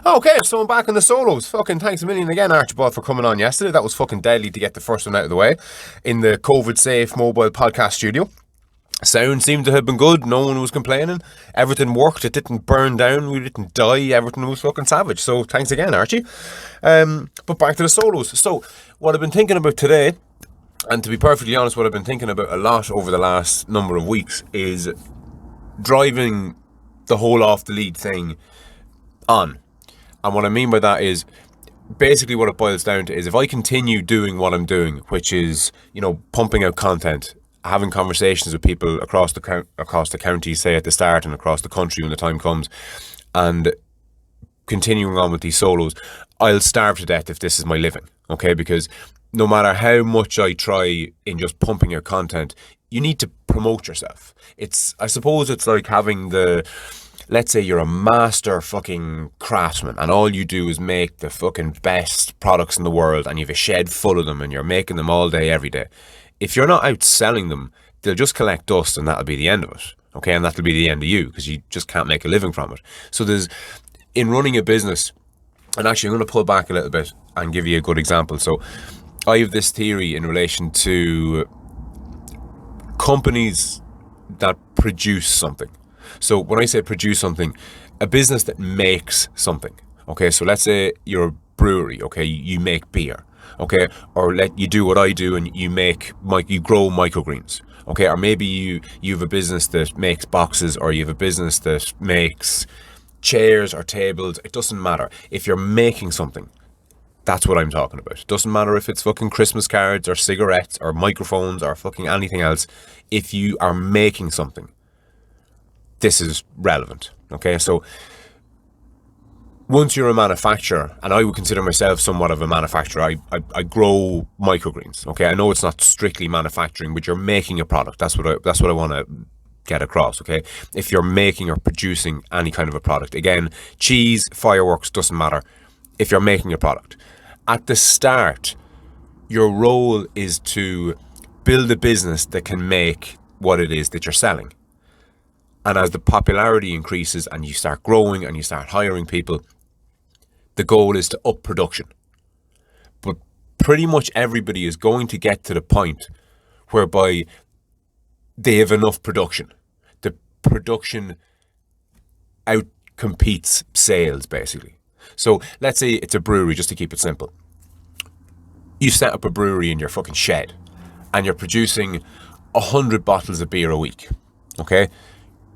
Okay, so I'm back on the solos. Fucking thanks a million again, Archibald, for coming on yesterday. That was fucking deadly to get the first one out of the way in the COVID-safe mobile podcast studio. Sound seemed to have been good. No one was complaining. Everything worked. It didn't burn down. We didn't die. Everything was fucking savage. So thanks again, Archie. But back to the solos. So what I've been thinking about today, and to be perfectly honest, what I've been thinking about a lot over the last number of weeks is driving the whole off the lead thing on. And what I mean by that is basically what it boils down to is if I continue doing what I'm doing, which is, pumping out content, having conversations with people across the county, say at the start, and across the country when the time comes, and continuing on with these solos, I'll starve to death if this is my living, okay? Because no matter how much I try in just pumping out content, you need to promote yourself. I suppose it's like having let's say you're a master fucking craftsman and all you do is make the fucking best products in the world and you have a shed full of them and you're making them all day, every day. If you're not out selling them, they'll just collect dust and that'll be the end of it. Okay, and that'll be the end of you because you just can't make a living from it. So in running a business, and actually I'm going to pull back a little bit and give you a good example. So I have this theory in relation to companies that produce something. So when I say produce something, a business that makes something, okay? So let's say you're a brewery, okay? You make beer, okay? Or you do what I do and you grow microgreens, okay? Or maybe you have a business that makes boxes, or you have a business that makes chairs or tables. It doesn't matter. If you're making something, that's what I'm talking about. It doesn't matter if it's fucking Christmas cards or cigarettes or microphones or fucking anything else. If you are making something, this is relevant, okay? So once you're a manufacturer, and I would consider myself somewhat of a manufacturer, I grow microgreens, okay? I know it's not strictly manufacturing, but you're making a product. That's what I want to get across, okay? If you're making or producing any kind of a product, again, cheese, fireworks, doesn't matter. If you're making a product, at the start, your role is to build a business that can make what it is that you're selling. And as the popularity increases and you start growing and you start hiring people, the goal is to up production. But pretty much everybody is going to get to the point whereby they have enough production. The production outcompetes sales, basically. So let's say it's a brewery, just to keep it simple. You set up a brewery in your fucking shed and you're producing 100 bottles of beer a week, okay?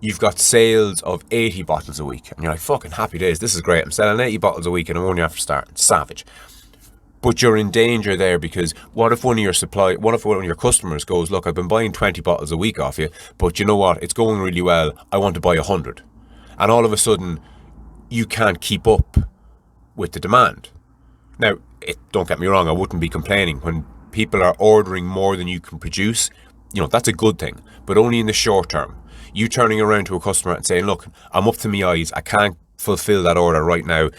You've got sales of 80 bottles a week and you're like, fucking happy days, this is great. I'm selling 80 bottles a week and I'm only after starting. Savage. But you're in danger there because what if one of your customers goes, look, I've been buying 20 bottles a week off you, but you know what? It's going really well. I want to buy 100. And all of a sudden, you can't keep up with the demand. Now, don't get me wrong, I wouldn't be complaining. When people are ordering more than you can produce, that's a good thing, but only in the short term. You turning around to a customer and saying, look, I'm up to my eyes, I can't fulfill that order right now.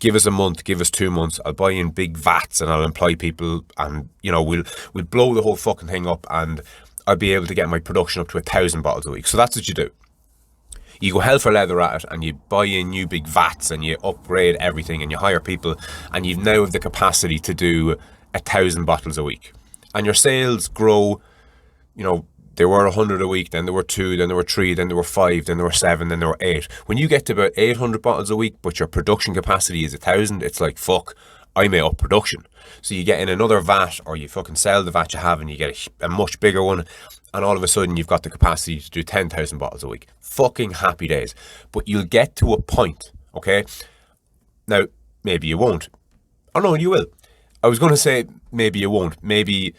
Give us a month, give us 2 months, I'll buy in big vats and I'll employ people and, we'll blow the whole fucking thing up and I'll be able to get my production up to 1,000 bottles a week. So that's what you do. You go hell for leather at it and you buy in new big vats and you upgrade everything and you hire people and you now have the capacity to do 1,000 bottles a week. And your sales grow, they were 100 a week, then there were 2, then there were 3, then there were 5, then there were 7, then there were 8. When you get to about 800 bottles a week, but your production capacity is 1,000, it's like, fuck, I may up production. So you get in another vat or you fucking sell the vat you have and you get a much bigger one and all of a sudden you've got the capacity to do 10,000 bottles a week. Fucking happy days. But you'll get to a point, okay? Now, maybe you won't. Oh no, you will. I was going to say maybe you won't. Maybe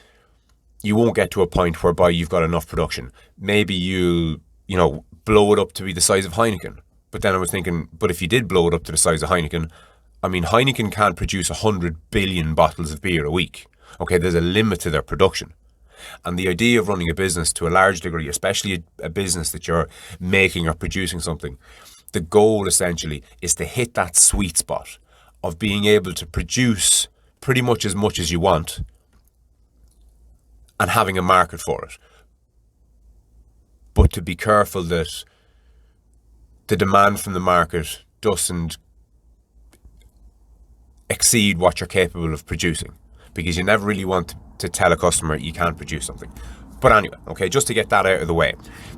you won't get to a point whereby you've got enough production. Maybe you'll, blow it up to be the size of Heineken. But then I was thinking, but if you did blow it up to the size of Heineken, I mean, Heineken can't produce 100 billion bottles of beer a week. Okay, there's a limit to their production. And the idea of running a business to a large degree, especially a business that you're making or producing something, the goal essentially is to hit that sweet spot of being able to produce pretty much as you want and having a market for it. But to be careful that the demand from the market doesn't exceed what you're capable of producing, because you never really want to tell a customer you can't produce something. But anyway, okay, just to get that out of the way,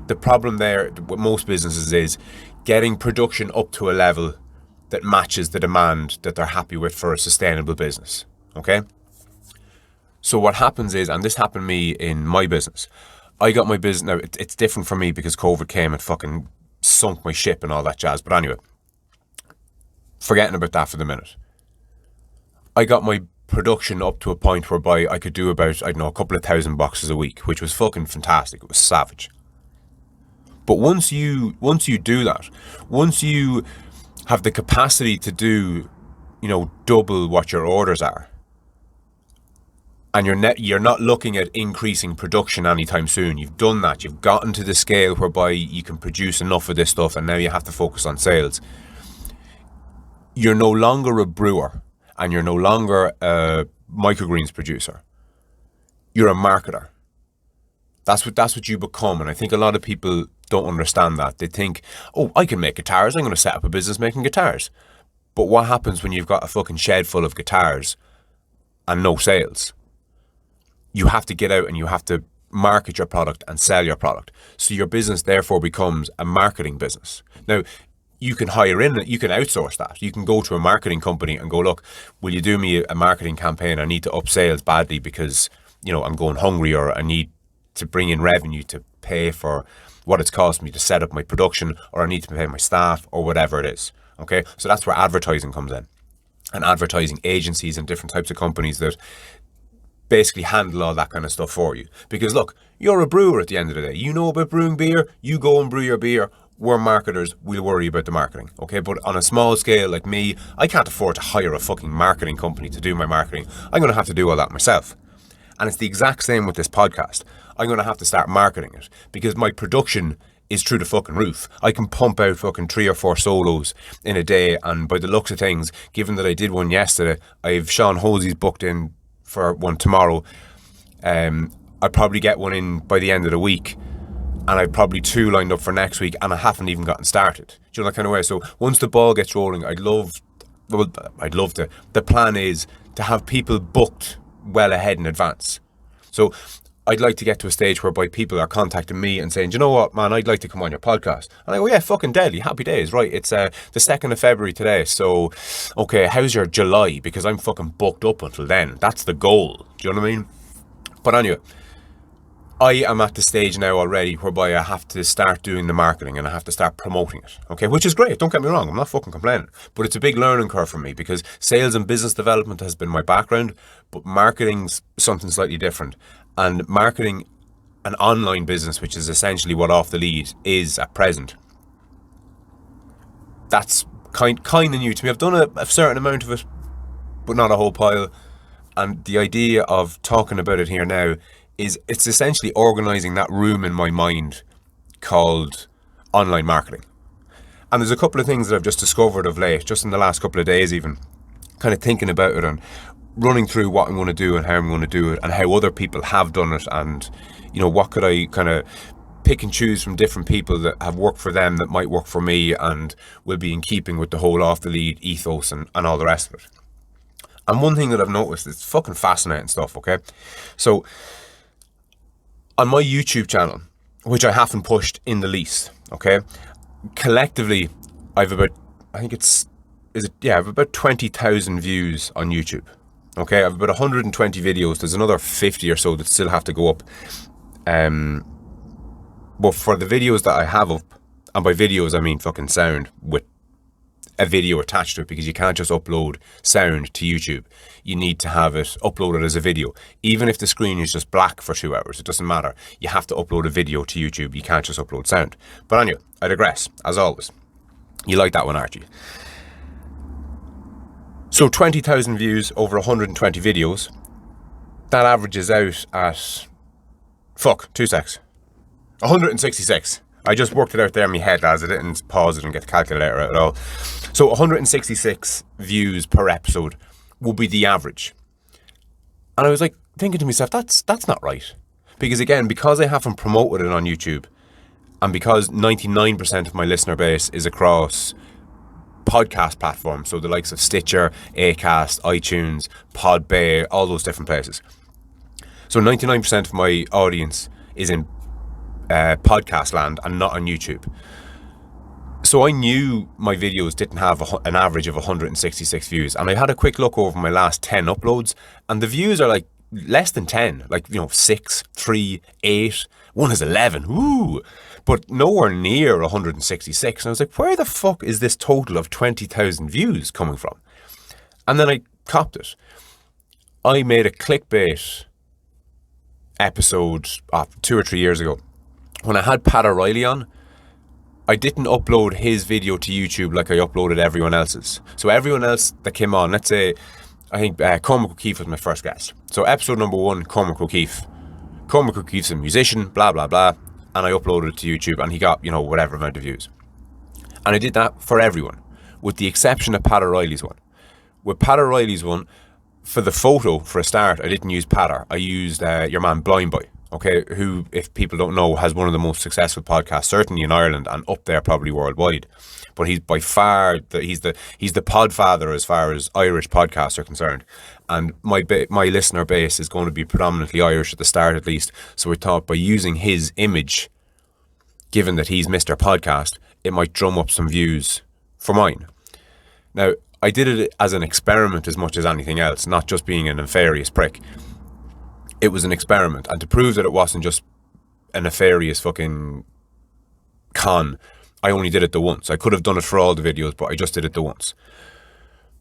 the problem there with most businesses is getting production up to a level that matches the demand that they're happy with for a sustainable business, okay? So what happens is, and this happened to me in my business, I got my business, now it's different for me because COVID came and fucking sunk my ship and all that jazz, but anyway, forgetting about that for the minute. I got my production up to a point whereby I could do about, I don't know, a couple of thousand boxes a week, which was fucking fantastic. It was savage. But once you do that, once you have the capacity to do, you know, double what your orders are, and you're not looking at increasing production anytime soon. You've done that. You've gotten to the scale whereby you can produce enough of this stuff, and now you have to focus on sales. You're no longer a brewer, and you're no longer a microgreens producer. You're a marketer. That's what you become, and I think a lot of people don't understand that. They think, oh, I can make guitars. I'm going to set up a business making guitars. But what happens when you've got a fucking shed full of guitars and no sales? You have to get out and you have to market your product and sell your product. So your business therefore becomes a marketing business. Now, you can hire in, you can outsource that. You can go to a marketing company and go, look, will you do me a marketing campaign? I need to up sales badly because, you know, I'm going hungry, or I need to bring in revenue to pay for what it's cost me to set up my production, or I need to pay my staff, or whatever it is. Okay, so that's where advertising comes in, and advertising agencies and different types of companies that basically handle all that kind of stuff for you. Because look, you're a brewer at the end of the day. You know about brewing beer, you go and brew your beer. We're marketers, we'll worry about the marketing, okay? But on a small scale like me, I can't afford to hire a fucking marketing company to do my marketing. I'm going to have to do all that myself. And it's the exact same with this podcast. I'm going to have to start marketing it because my production is through the fucking roof. I can pump out fucking 3 or 4 solos in a day, and by the looks of things, given that I did one yesterday, I've Sean Hosey's booked in for one tomorrow. I'll probably get one in by the end of the week, and I've probably 2 lined up for next week, and I haven't even gotten started. Do you know that kind of way? So once the ball gets rolling, I'd love to. The plan is to have people booked well ahead in advance. So I'd like to get to a stage whereby people are contacting me and saying, do you know what, man, I'd like to come on your podcast. And I go, yeah, fucking deadly, happy days, right? It's the 2nd of February today, so, okay, how's your July? Because I'm fucking booked up until then. That's the goal, do you know what I mean? But anyway, I am at the stage now already whereby I have to start doing the marketing and I have to start promoting it, okay? Which is great, don't get me wrong, I'm not fucking complaining. But it's a big learning curve for me because sales and business development has been my background, but marketing's something slightly different. And marketing an online business, which is essentially what Off the Lead is at present, that's kind of new to me. I've done a certain amount of it, but not a whole pile. And the idea of talking about it here now is it's essentially organising that room in my mind called online marketing. And there's a couple of things that I've just discovered of late, just in the last couple of days even, kind of thinking about it and running through what I'm going to do and how I'm going to do it and how other people have done it, and, you know, what could I kind of pick and choose from different people that have worked for them that might work for me and will be in keeping with the whole Off the Lead ethos and all the rest of it. And one thing that I've noticed, it's fucking fascinating stuff, okay? So on my YouTube channel, which I haven't pushed in the least, okay, collectively I've about, I think I've about 20,000 views on YouTube. Okay, I've about 120 videos. There's another 50 or so that still have to go up. But for the videos that I have up, and by videos I mean fucking sound with a video attached to it, because you can't just upload sound to YouTube. You need to have it uploaded as a video. Even if the screen is just black for 2 hours, it doesn't matter. You have to upload a video to YouTube. You can't just upload sound. But anyway, I digress, as always. You like that one, aren't you? So 20,000 views over 120 videos, that averages out at, 166. I just worked it out there in my head, lads. I didn't pause it and get the calculator out at all. So 166 views per episode will be the average. And I was like thinking to myself, that's not right. Because again, because I haven't promoted it on YouTube, and because 99% of my listener base is across podcast platforms, so the likes of Stitcher, Acast, iTunes, Podbay, all those different places. So 99% of my audience is in podcast land and not on YouTube. So I knew my videos didn't have an average of 166 views, and I had a quick look over my last 10 uploads, and the views are like less than 10, like, 6, 3, 8, one has 11, woo, but nowhere near 166. And I was like, where the fuck is this total of 20,000 views coming from? And then I copped it. I made a clickbait episode 2 or 3 years ago when I had Pat O'Reilly on. I didn't upload his video to YouTube like I uploaded everyone else's. So everyone else that came on, let's say, I think Cormac O'Keefe was my first guest. So episode number 1, Cormac O'Keefe. Cormac O'Keefe's a musician, blah, blah, blah. And I uploaded it to YouTube and he got, whatever amount of views. And I did that for everyone, with the exception of Pat O'Reilly's one. With Pat O'Reilly's one, for the photo, for a start, I didn't use Patter. I used your man Blind Boy. Okay, who, if people don't know, has one of the most successful podcasts, certainly in Ireland and up there probably worldwide. But he's by far he's the podfather as far as Irish podcasts are concerned. And my listener base is going to be predominantly Irish at the start, at least. So we thought by using his image, given that he's Mr. Podcast, it might drum up some views for mine. Now, I did it as an experiment as much as anything else, not just being a nefarious prick. It was an experiment, and to prove that it wasn't just a nefarious fucking con, I only did it the once. I could have done it for all the videos, but I just did it the once.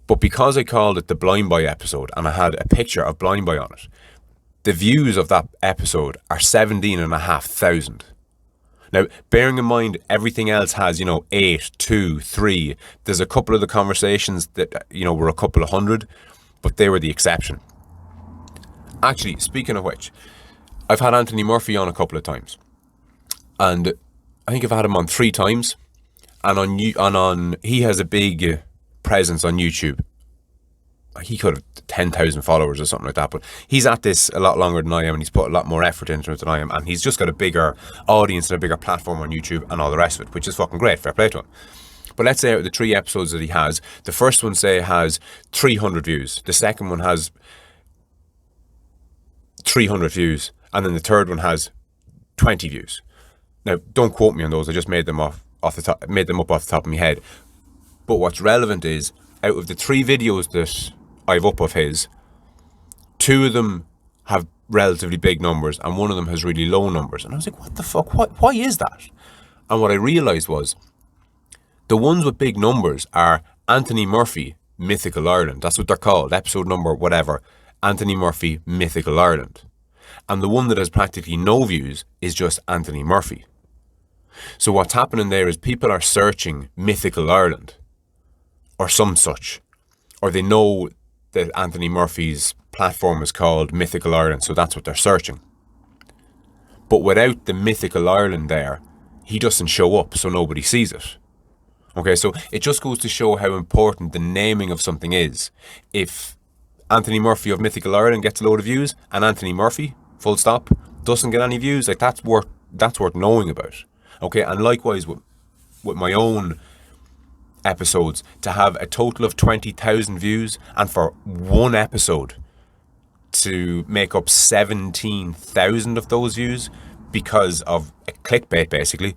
But because I called it the Blind Boy episode and I had a picture of Blind Boy on it, the views of that episode are 17,500. Now, bearing in mind everything else has, 8, 2, 3. There's a couple of the conversations that, were a couple of hundred, but they were the exception. Actually, speaking of which, I've had Anthony Murphy on a couple of times, and I think I've had him on 3 times, and he has a big presence on YouTube. He could have 10,000 followers or something like that, but he's at this a lot longer than I am, and he's put a lot more effort into it than I am, and he's just got a bigger audience and a bigger platform on YouTube and all the rest of it, which is fucking great. Fair play to him. But let's say out of the 3 episodes that he has, the first one, say, has 300 views, the second one has 300 views, and then the third one has 20 views. Now, don't quote me on those. I just made them up off the top of my head. But what's relevant is, out of the 3 videos that I've up of his, 2 of them have relatively big numbers, and 1 of them has really low numbers. And I was like, what the fuck? Why is that? And what I realised was, the ones with big numbers are Anthony Murphy, Mythical Ireland. That's what they're called. Episode number whatever. Anthony Murphy, Mythical Ireland. And the one that has practically no views is just Anthony Murphy. So what's happening there is people are searching Mythical Ireland or some such, or they know that Anthony Murphy's platform is called Mythical Ireland, so that's what they're searching. But without the Mythical Ireland there, he doesn't show up, so nobody sees it. Okay, so it just goes to show how important the naming of something is. If Anthony Murphy of Mythical Ireland gets a load of views, and Anthony Murphy, full stop, doesn't get any views, like that's worth knowing about. Okay, and likewise with my own episodes, to have a total of 20,000 views, and for one episode to make up 17,000 of those views because of a clickbait, basically,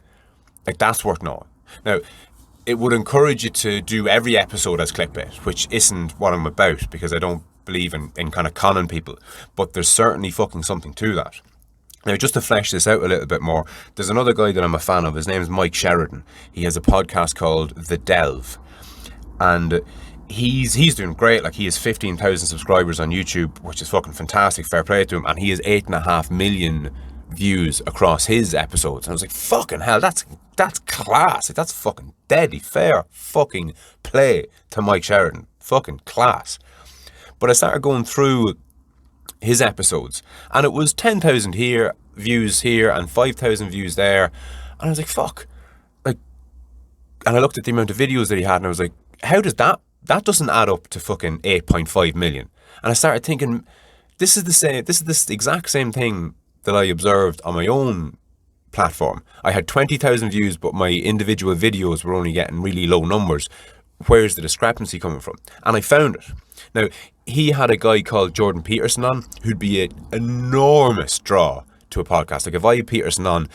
like that's worth knowing. Now, it would encourage you to do every episode as clickbait, which isn't what I'm about, because I don't believe in kind of conning people, but there's certainly fucking something to that. Now, just to flesh this out a little bit more, there's another guy that I'm a fan of. His name is Mike Sheridan. He has a podcast called The Delve, and he's doing great. Like, he has 15,000 subscribers on YouTube, which is fucking fantastic. Fair play to him. And he has 8.5 million views across his episodes. And I was like, fucking hell, that's class. Like, that's fucking deadly. Fair fucking play to Mike Sheridan. Fucking class. But I started going through his episodes, and it was 10,000 views here and 5,000 views there, and I was like, fuck. Like, and I looked at the amount of videos that he had, and I was like, how does that doesn't add up to fucking 8.5 million? And I started thinking, this is the exact same thing that I observed on my own platform. I had 20,000 views, but my individual videos were only getting really low numbers. where's the discrepancy coming from? And I found it. Now, he had a guy called Jordan Peterson on, who'd be an enormous draw to a podcast. Like, if I had Peterson on,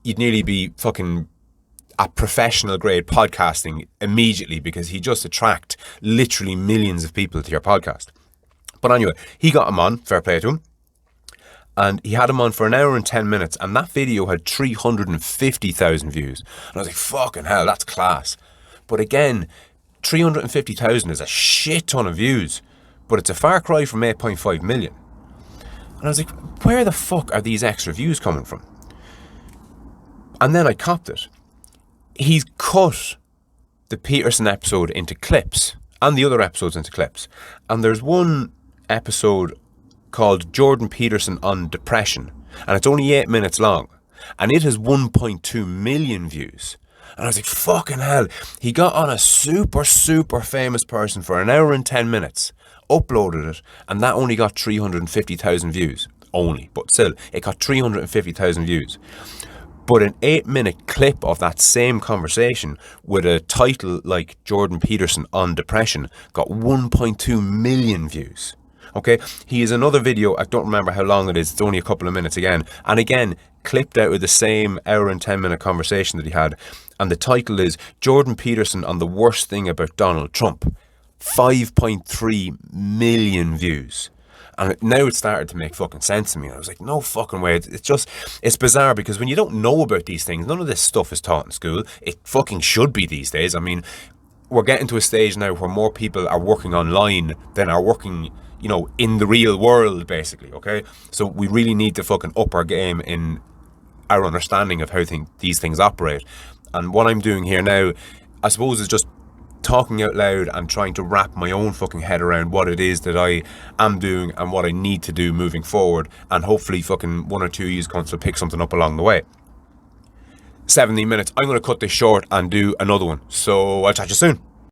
you'd nearly be fucking at professional grade podcasting immediately, because he just attract literally millions of people to your podcast. But anyway, he got him on, fair play to him. And he had him on for an hour and 10 minutes, and that video had 350,000 views. And I was like, fucking hell, that's class. But again, 350,000 is a shit ton of views, but it's a far cry from 8.5 million. And I was like, where the fuck are these extra views coming from? And then I copped it. He's cut the Peterson episode into clips, and the other episodes into clips. And there's one episode called Jordan Peterson on Depression, and it's only 8 minutes long, and it has 1.2 million views. And I was like, fucking hell, he got on a super famous person for an hour and 10 minutes, uploaded it, and that only got 350,000 views only, but still it got 350,000 views. But an 8-minute clip of that same conversation with a title like Jordan Peterson on Depression got 1.2 million views. Okay, he has another video, I don't remember how long it is, it's only a couple of minutes again, and again, clipped out of the same hour and 10 minute conversation that he had, and the title is Jordan Peterson on the worst thing about Donald Trump. 5.3 million views. And now it started to make fucking sense to me. I was like, no fucking way. It's bizarre, because when you don't know about these things, none of this stuff is taught in school. It fucking should be these days. I mean, we're getting to a stage now where more people are working online than are working, you know, in the real world, basically, okay? So we really need to fucking up our game in our understanding of how these things operate. And what I'm doing here now, I suppose, is just talking out loud and trying to wrap my own fucking head around what it is that I am doing and what I need to do moving forward, and hopefully fucking 1 or 2 years going to pick something up along the way. 17 minutes. I'm going to cut this short and do another one. So I'll chat to you soon.